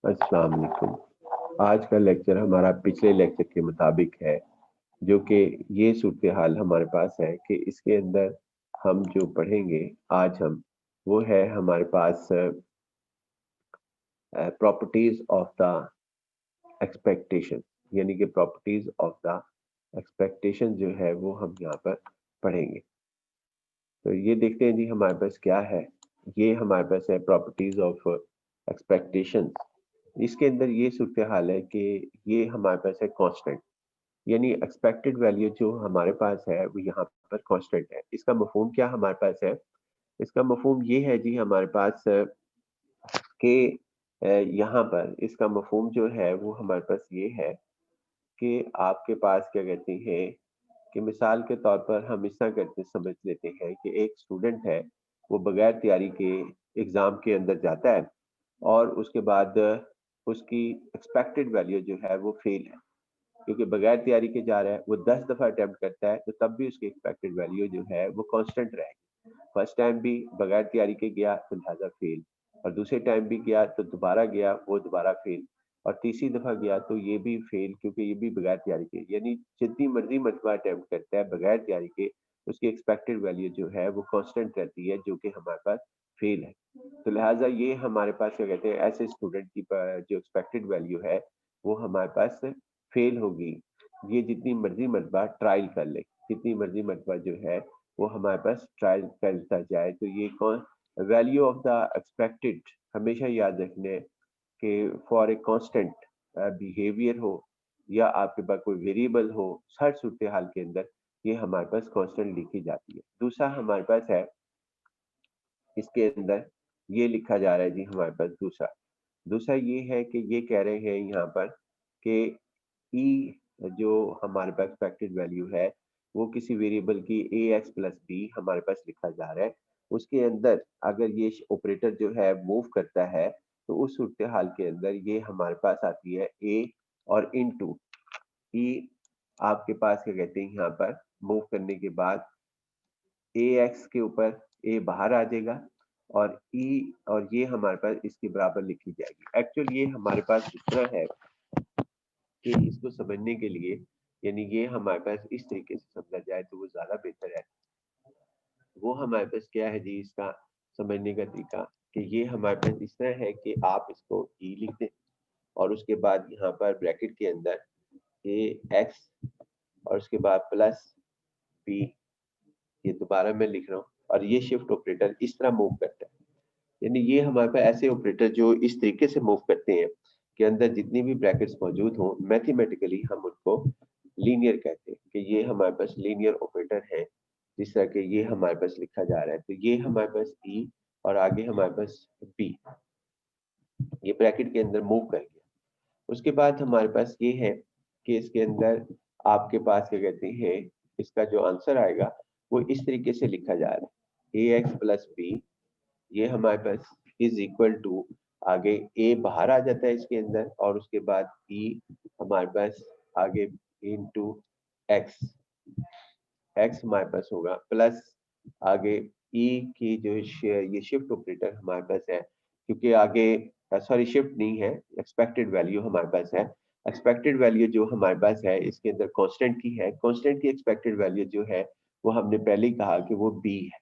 अस्सलाम वालेकुम। आज का लेक्चर हमारा पिछले लेक्चर के मुताबिक है, जो कि ये सूरत हाल हमारे पास है कि इसके अंदर हम जो पढ़ेंगे आज वो है हमारे पास प्रॉपर्टीज ऑफ द एक्सपेक्टेशन, यानी कि प्रॉपर्टीज ऑफ द एक्सपेक्टेशन जो है वो हम यहाँ पर पढ़ेंगे। तो ये देखते हैं जी हमारे पास क्या है। ये हमारे पास है प्रॉपर्टीज ऑफ एक्सपेक्टेशंस। इसके अंदर ये सूरत हाल है कि ये हमारे पास है कांस्टेंट, यानी एक्सपेक्टेड वैल्यू जो हमारे पास है वो यहाँ पर कांस्टेंट है। इसका मफहूम क्या हमारे पास है? इसका मफहूम ये है जी हमारे पास कि यहाँ पर इसका मफहूम जो है वो हमारे पास ये है कि आपके पास क्या कहते हैं कि मिसाल के तौर पर हम इस तरह करके समझ लेते हैं कि एक स्टूडेंट है, वो बगैर तैयारी के एग्ज़ाम के अंदर जाता है और उसके बाद उसकी एक्सपेक्टेड वैल्यू जो है वो फेल है, क्योंकि बगैर तैयारी के जा रहा है। वो 10 दफ़ा अटेम्प्ट करता है तो तब भी उसकी एक्सपेक्टेड वैल्यू जो है वो कांस्टेंट रहेगी। फर्स्ट टाइम भी बगैर तैयारी के गया तो लिहाजा फेल, और दूसरे टाइम भी गया तो दोबारा गया वो दोबारा फेल, और तीसरी दफ़ा गया तो ये भी फेल, क्योंकि ये भी बगैर तैयारी के। यानी जितनी मर्जी मरतबा अटेम्प्ट करता है बगैर तैयारी के, उसकी एक्सपेक्टेड वैल्यू जो है वो कांस्टेंट रहती है, जो कि हमारे पास फेल है। तो लिहाजा ये हमारे पास क्या कहते हैं, ऐसे स्टूडेंट की जो एक्सपेक्टेड वैल्यू है वो हमारे पास फेल होगी। ये जितनी मर्जी मरतबा ट्रायल कर ले, जितनी मर्जी मरतबा जो है वो हमारे पास ट्रायल करता जाए, तो ये कौन वैल्यू ऑफ द एक्सपेक्टेड हमेशा याद रखने कि फॉर ए कांस्टेंट बिहेवियर हो या आपके पास कोई वेरिएबल हो, हर सूरत हाल के अंदर ये हमारे पास कांस्टेंट लिखी जाती है। दूसरा हमारे पास है, इसके अंदर ये लिखा जा रहा है जी हमारे पास दूसरा दूसरा ये है कि ये कह रहे हैं यहाँ पर कि ई जो हमारे पास एक्सपेक्टेड वैल्यू है वो किसी वेरिएबल की ए एक्स प्लस बी हमारे पास लिखा जा रहा है। उसके अंदर अगर ये ऑपरेटर जो है मूव करता है तो उस सूरत हाल के अंदर ये हमारे पास आती है ए और इन टू ई। आपके पास क्या कहते हैं, यहाँ पर मूव करने के बाद ए एक्स के ऊपर ए बाहर आ जाएगा और ई और ये हमारे पास इसके बराबर लिखी जाएगी। एक्चुअली ये हमारे पास इस तरह है कि इसको समझने के लिए, यानी ये हमारे पास इस तरीके से समझा जाए तो वो ज्यादा बेहतर है। वो हमारे पास क्या है जी, इसका समझने का तरीका कि ये हमारे पास इस तरह है कि आप इसको ई लिख दें और उसके बाद यहाँ पर ब्रैकेट के अंदर ए एक्स और उसके बाद प्लस बी, ये दोबारा मैं लिख रहा हूँ, और ये शिफ्ट ऑपरेटर इस तरह मूव करता है। यानी ये हमारे पास ऐसे ऑपरेटर जो इस तरीके से मूव करते हैं कि अंदर जितनी भी ब्रैकेट्स मौजूद हों, मैथमेटिकली हम उनको लीनियर कहते हैं कि ये हमारे पास लीनियर ऑपरेटर है। जिस तरह के ये हमारे पास लिखा जा रहा है, तो ये हमारे पास ई और आगे हमारे पास बी, ये ब्रैकेट के अंदर मूव कर गया। उसके बाद हमारे पास ये है कि इसके अंदर आपके पास क्या कहते हैं, इसका जो आंसर आएगा वो इस तरीके से लिखा जा रहा है, ए एक्स प्लस बी, ये हमारे पास इज इक्वल टू, आगे ए बाहर आ जाता है इसके अंदर और उसके बाद ई हमारे पास आगे इनटू एक्स, एक्स हमारे पास होगा प्लस आगे ई की जो ये शिफ्ट ऑपरेटर हमारे पास है, क्योंकि आगे सॉरी शिफ्ट नहीं है, एक्सपेक्टेड वैल्यू हमारे पास है। एक्सपेक्टेड वैल्यू जो हमारे पास है इसके अंदर कांस्टेंट की है, कांस्टेंट की एक्सपेक्टेड वैल्यू जो है वो हमने पहले ही कहा कि वो बी है।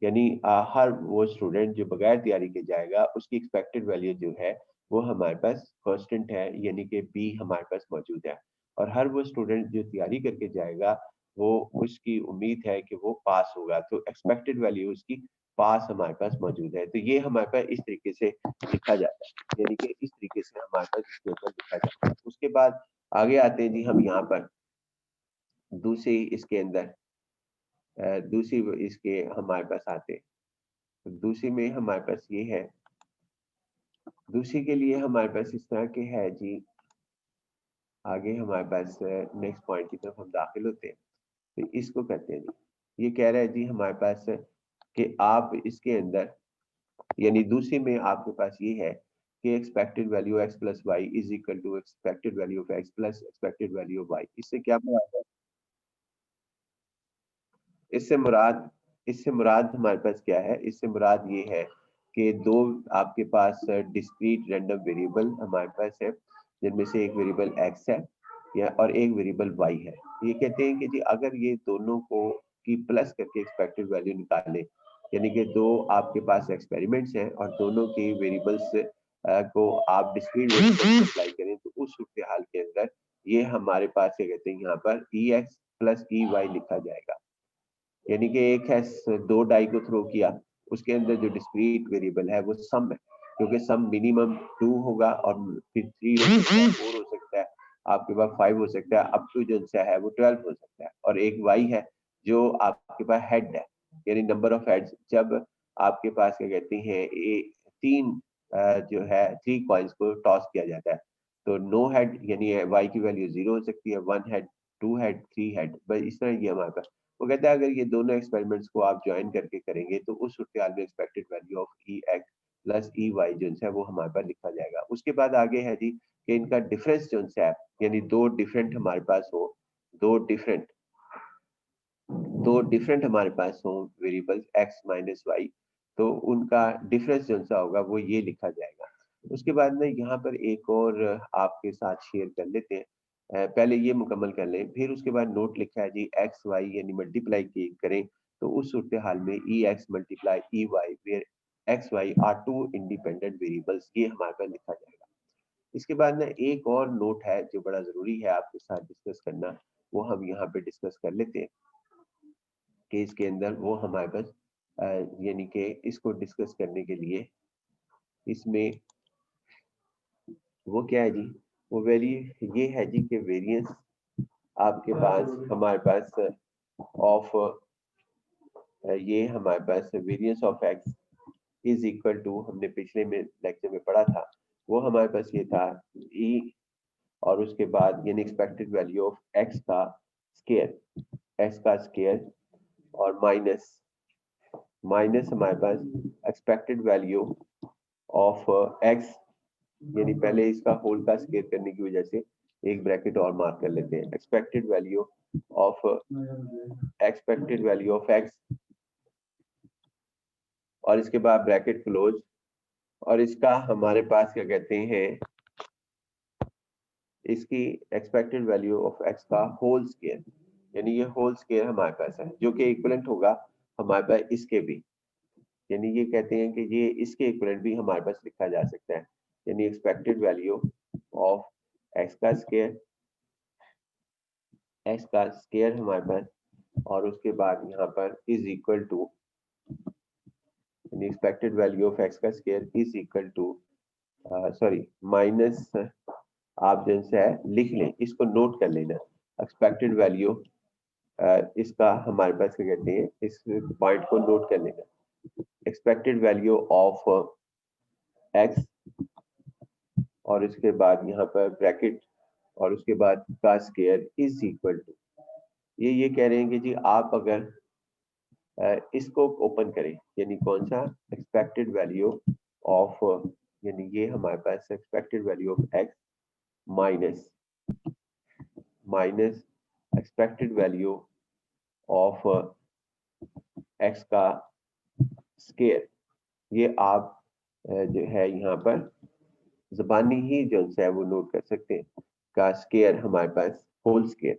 यानी हर वो स्टूडेंट जो बगैर तैयारी के जाएगा उसकी एक्सपेक्टेड वैल्यू जो है वो हमारे पास कांस्टेंट है, यानी कि बी हमारे पास मौजूद है। और हर वो स्टूडेंट जो तैयारी करके जाएगा वो उसकी उम्मीद है कि वो पास होगा, तो एक्सपेक्टेड वैल्यू उसकी पास हमारे पास मौजूद है। तो ये हमारे पास इस तरीके से लिखा जाता है, यानी कि इस तरीके से हमारे पास इसके ऊपर लिखा जाता है। उसके बाद आगे आते हैं जी हम यहाँ पर दूसरी इसके अंदर दूसरी इसके हमारे पास आते हैं। तो दूसरी में हमारे पास ये है, दूसरी के लिए हमारे पास इस तरह के है जी। आगे हमारे पास नेक्स्ट पॉइंट की तरफ हम दाखिल होते हैं, तो इसको कहते हैं जी, ये कह रहा है जी हमारे पास कि आप इसके अंदर, यानी दूसरी में आपके पास ये है कि expected value X plus Y is equal to expected value of X plus expected value of Y. इससे क्या मुराद है? इससे मुराद हमारे पास क्या है? इससे मुराद ये है कि दो आपके पास डिस्क्रीट रैंडम वेरिएबल हमारे पास है, जिनमें से एक वेरिएबल x है या और एक वेरिएबल y है। ये कहते हैं कि जी अगर ये दोनों को की प्लस करके एक्सपेक्टेड वैल्यू निकालें, यानी कि दो आपके पास एक्सपेरिमेंट्स हैं और दोनों के वेरिएबल्स को आप डिस्क्रीट वेरिएबल अप्लाई करें, तो उस सूरत हाल के अंदर ये हमारे पास क्या कहते हैं यहाँ पर ex प्लस ey लिखा जाएगा। यानी कि एक है दो डाई को थ्रो किया, उसके अंदर जो डिस्क्रीट वेरिएबल है वो सम है, क्योंकि सम मिनिमम 2 होगा और फिर 3 हो सकता है, 4 हो सकता है, आपके पास 5 हो सकता है, अप टू जो है वो 12 हो सकता है। और एक y है जो आपके पास हेड है, यानी नंबर ऑफ हेड्स। जब आपके पास क्या कहते हैं तीन जो है 3 कॉइन्स को टॉस किया जाता है, तो नो हेड यानी y की वैल्यू 0 हो सकती है, 1 हेड, 2 हेड, 3 हेड, बस इस तरह ये हमारे पास। वो कहता है अगर ये दोनों एक्सपेरिमेंट्स को आप ज्वाइन करके करेंगे तो उस सूरत में expected value of E X plus E Y जो है वो हमारे पास लिखा जाएगा। उसके बाद आगे है जी कि इनका डिफरेंस जो है, यानी दो डिफरेंट हमारे पास हो, दो डिफरेंट हमारे पास हो वेरिएबल्स एक्स माइनस वाई, तो उनका डिफरेंस जो सा होगा वो ये लिखा जाएगा। उसके बाद में यहाँ पर एक और आपके साथ शेयर कर लेते हैं, पहले ये मुकम्मल कर लें, फिर उसके बाद नोट लिखा है जी एक्स वाई यानी मल्टीप्लाई करें, तो उस सूरत हाल में E X multiply E Y where X Y are two independent variables, ये हमारे पास लिखा जाएगा। इसके बाद में एक और नोट है जो बड़ा जरूरी है आपके साथ डिस्कस करना, वो हम यहाँ पे डिस्कस कर लेते हैं कि इसके अंदर वो हमारे पास यानी कि इसको डिस्कस करने के लिए इसमें वो क्या है जी, वो वेरी ये है जी कि वेरिएंस आपके पास हमारे पास ऑफ ये हमारे पास variance of X is equal to, हमने पिछले में लेक्चर में पढ़ा था, वो हमारे पास ये था ई और उसके बाद यानी एक्सपेक्टेड वैल्यू ऑफ एक्स का स्केयर और माइनस हमारे पास एक्सपेक्टेड वैल्यू ऑफ एक्स, यानी पहले इसका होल का स्केयर करने की वजह से एक ब्रैकेट और मार्क कर लेते हैं, एक्सपेक्टेड वैल्यू ऑफ एक्स और इसके बाद ब्रैकेट क्लोज, और इसका हमारे पास क्या कहते हैं इसकी एक्सपेक्टेड वैल्यू ऑफ एक्स का होल स्केयर, यानी ये होल स्केयर हमारे पास है जो कि इक्विवेलेंट होगा हमारे पास इसके भी, यानी ये कहते हैं कि ये इसके इक्विवेलेंट भी हमारे पास लिखा जा सकता है, यानी एक्सपेक्टेड वैल्यू ऑफ एक्स का स्केयर हमारे पास और उसके बाद यहाँ पर इज इक्वल टू, यानी एक्सपेक्टेड वैल्यू ऑफ एक्स का square is equal to sorry minus, आप जैसे है लिख लें, इसको नोट कर लेना, एक्सपेक्टेड वैल्यू इसका हमारे पास क्या कहते हैं, इस पॉइंट को नोट कर लेना, एक्सपेक्टेड वैल्यू ऑफ एक्स और इसके बाद यहाँ पर ब्रैकेट और उसके बाद का स्केयर इज इक्वल टू, ये कह रहे हैं कि जी आप अगर इसको ओपन करें, यानी कौन सा एक्सपेक्टेड वैल्यू ऑफ, यानी ये हमारे पास expected value of X minus expected value of X का स्केयर, ये आप जो है यहाँ पर ज़बानी ही जो है वो नोट कर सकते हैं, का स्केयर हमारे पास होल स्केयर,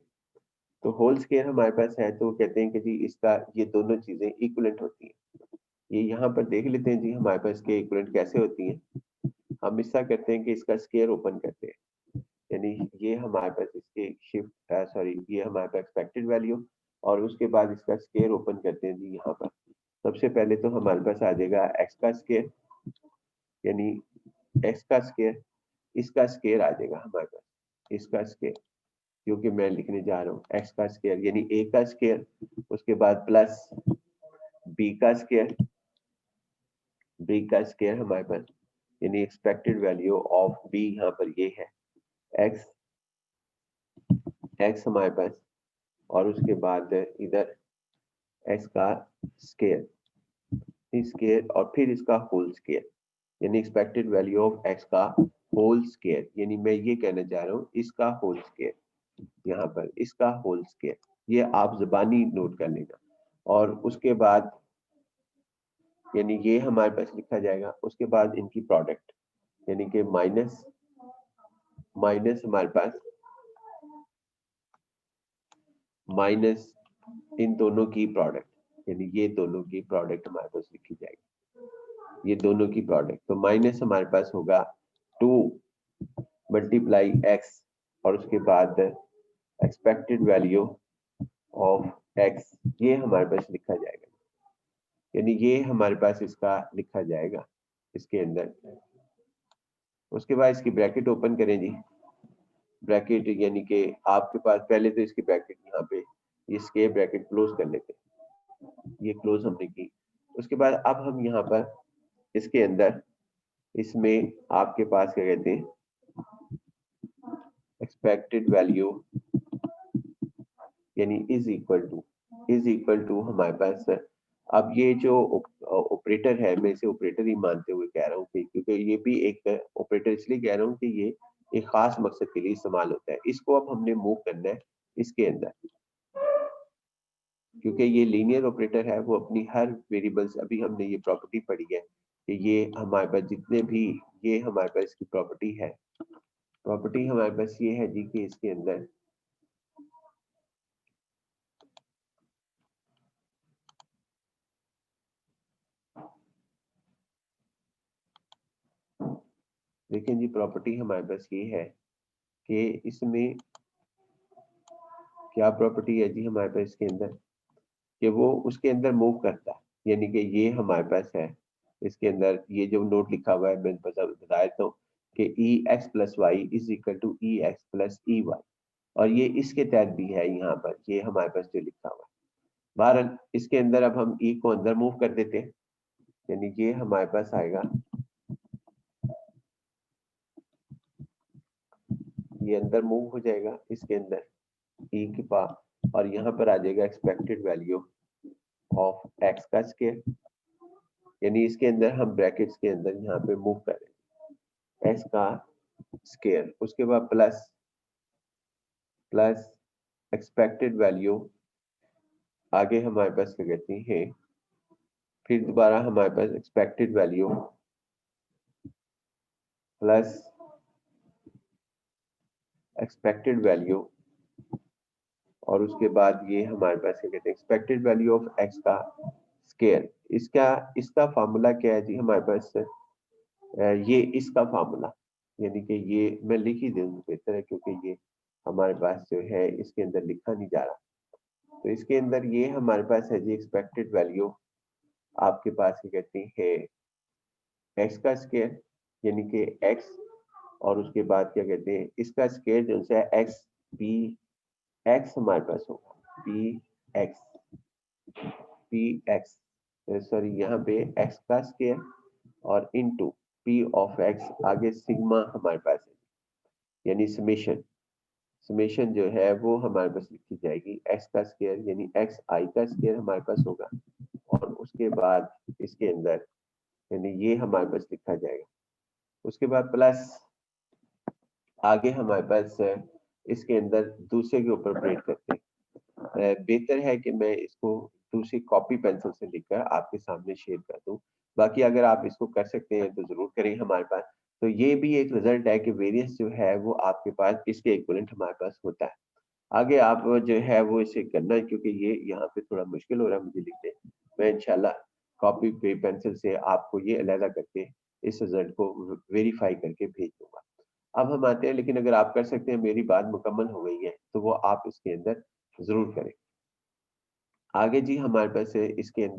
तो होल स्केयर हमारे पास है, तो कहते हैं कि जी इसका ये दोनों चीजें इक्विवेलेंट होती हैं। ये यहाँ पर देख लेते हैं जी हमारे पास के इक्विवेलेंट कैसे होती हैं। हम ऐसा करते हैं कि इसका स्केयर ओपन करते हैं, यानी ये हमारे पास इसके शिफ्ट सॉरी ये हमारे पास एक्सपेक्टेड वैल्यू और उसके बाद इसका स्केयर ओपन करते हैं जी यहाँ पर। सबसे पहले तो हमारे पास आ जाएगा एक्स का स्केयर, यानी एक्स का स्केयर, इसका स्केयर आ जाएगा हमारे पास, इसका स्केयर क्योंकि मैं लिखने जा रहा हूँ एक्स का स्केयर यानी ए का स्केयर, उसके बाद प्लस बी का स्केयर हमारे पास, यानी एक्सपेक्टेड वैल्यू ऑफ बी यहाँ पर ये है एक्स हमारे पास, और उसके बाद इधर एक्स का स्केयर और फिर इसका होल स्केयर, यानी एक्सपेक्टेड वैल्यू ऑफ एक्स का होल स्केयर, यानी मैं ये कहना चाह रहा हूँ इसका होल स्केयर, यहाँ पर इसका होल स्केयर, ये आप ज़बानी नोट कर लेना। और उसके बाद यानी ये हमारे पास लिखा जाएगा। उसके बाद इनकी प्रोडक्ट यानी कि माइनस हमारे पास माइनस इन दोनों की प्रोडक्ट, यानी ये दोनों की प्रोडक्ट हमारे पास लिखी जाएगी, ये दोनों की प्रोडक्ट। तो माइनस हमारे पास होगा 2 मल्टीप्लाई एक्स और उसके बाद एक्सपेक्टेड वैल्यू ऑफ एक्स, ये हमारे पास लिखा जाएगा। यानी ये हमारे पास इसका लिखा जाएगा इसके अंदर। उसके बाद इसकी ब्रैकेट ओपन करें जी। ब्रैकेट यानी कि आपके पास पहले तो इसकी ब्रैकेट यहाँ पे इसके ब्रैकेट क्लोज कर लेते हैं, ये क्लोज हमने की। उसके बाद अब हम यहाँ पर इसके अंदर इसमें आपके पास क्या कहते हैं एक्सपेक्टेड वैल्यू यानी इज इक्वल टू हमारे पास। अब ये जो ऑपरेटर है, मैं इसे ऑपरेटर ही मानते हुए कह रहा हूँ क्योंकि ये भी एक ऑपरेटर इसलिए कह रहा हूँ कि ये एक खास मकसद के लिए इस्तेमाल होता है। इसको अब हमने मूव करना है इसके अंदर, क्योंकि ये लीनियर ऑपरेटर है, वो अपनी हर वेरिएबल्स, अभी हमने ये प्रॉपर्टी पढ़ी है कि ये हमारे पास जितने भी ये हमारे पास इसकी प्रॉपर्टी है, प्रॉपर्टी हमारे पास ये है जी कि इसके अंदर देखें जी, प्रॉपर्टी हमारे पास ये है कि इसमें क्या प्रॉपर्टी है जी हमारे पास इसके अंदर कि वो उसके अंदर मूव करता है। यानी कि ये हमारे पास है इसके अंदर, ये जो नोट लिखा हुआ है मैं बता देता हूँ कि E X plus Y is equal to E X plus E Y, और ये इसके तहत भी है यहाँ पर, ये हमारे पास जो लिखा हुआ है। बहरहाल इसके अंदर अब हम ई को अंदर मूव कर देते हैं, यानी ये हमारे पास आएगा, ये अंदर मूव हो जाएगा इसके अंदर ई के पास, और यहाँ पर आ जाएगा एक्सपेक्टेड वैल्यू ऑफ एक्स का स्क्वायर, यानी इसके अंदर हम ब्रैकेट्स के अंदर यहाँ पे मूव कर रहे हैं एक्स का स्क्वायर। उसके बाद प्लस एक्सपेक्टेड वैल्यू, आगे हमारे पास क्या कहते हैं, फिर दोबारा हमारे पास expected value plus expected value, और उसके बाद ये हमारे पास क्या कहते हैं एक्सपेक्टेड वैल्यू ऑफ एक्स का स्क्वायर। इसका फार्मूला क्या है जी हमारे पास, ये इसका फार्मूला, यानी कि ये मैं लिख ही दूं बेहतर है, क्योंकि ये हमारे पास जो है इसके अंदर लिखा नहीं जा रहा। तो इसके अंदर ये हमारे पास है जी एक्सपेक्टेड वैल्यू आपके पास क्या कहते हैं एक्स का स्क्वायर, यानी कि एक्स, और उसके बाद क्या कहते हैं इसका स्क्वायर जो है एक्स बी एक्स हमारे पास होगा बी एक्स सॉरी यहाँ पे एक्स का स्क्वायर और इनटू पी ऑफ एक्स, आगे सिग्मा हमारे पास है, यानी समेशन जो है वो हमारे पास लिखी जाएगी एक्स का स्क्वायर, यानी एक्स आई का स्क्वायर हमारे पास होगा, और उसके बाद इसके अंदर यानी ये हमारे पास लिखा जाएगा। उसके बाद प्लस आगे हमारे पास इसके अंदर दूसरे के ऊपर ऑपरेट करते हैं। बेहतर है कि मैं इसको दूसरी कॉपी पेंसिल से लिखकर आपके सामने शेयर कर दूं, बाकी अगर आप इसको कर सकते हैं तो जरूर करें हमारे पास। तो ये भी एक रिजल्ट है कि वेरिएंस जो है वो आपके पास इसके इक्विवेलेंट हमारे पास होता है। आगे आप जो है वो इसे करना है, क्योंकि ये यहाँ पे थोड़ा मुश्किल हो रहा है मुझे लिखने, मैं इंशाल्लाह कॉपी पे पेंसिल से आपको ये अलहदा करके इस रिजल्ट को वेरीफाई करके भेज दूंगा। अब हम आते हैं, लेकिन अगर आप कर सकते हैं, मेरी बात मुकम्मल हो गई है तो वो आप इसके अंदर जरूर करें। आगे जी हमारे पास इसके अंदर